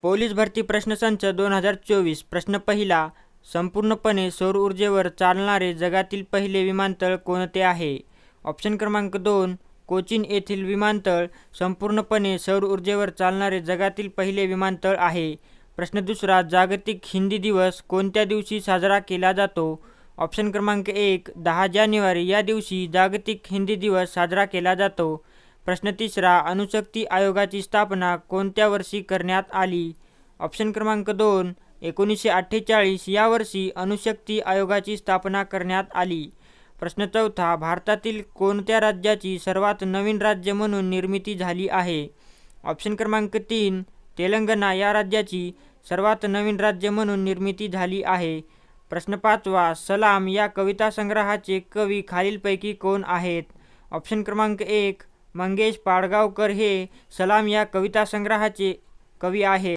Police भरती प्रश्नसंच 2024 प्रश्न पहिला. संपूर्णपणे सौर ऊर्जेवर चालणारे जगातील पहिले विमानतळ कोणते आहे? ऑप्शन क्रमांक 2. कोचीन येथील विमानतळ संपूर्णपणे सौर ऊर्जेवर चालणारे जगातील पहिले विमानतळ आहे. प्रश्न दुसरा. जागतिक हिंदी दिवस कोणत्या दिवशी साजरा केला जातो? ऑप्शन क्रमांक 1. 10 जानेवारी या दिवशी जागतिक हिंदी दिवस साजरा केला जातो. प्रश्न तिसरा. अणुशक्ती आयोगाची स्थापना कोणत्या वर्षी करण्यात आली? ऑप्शन क्रमांक 2. 1948 या वर्षी अणुशक्ती आयोगाची स्थापना करण्यात आली. प्रश्न चौथा. भारतातील कोणत्या राज्याची सर्वात नवीन राज्य म्हणून निर्मिती झाली आहे? ऑप्शन क्रमांक 3. तेलंगणा या राज्याची सर्वात नवीन राज्य म्हणून निर्मिती झाली आहे. प्रश्न पाचवा. सलाम या कविता संग्रहाचे कवी खालीलपैकी कोण आहेत? ऑप्शन क्रमांक 1. मंगेश पाडगावकर हे सलाम या कविता संग्रहाचे कवी आहेत.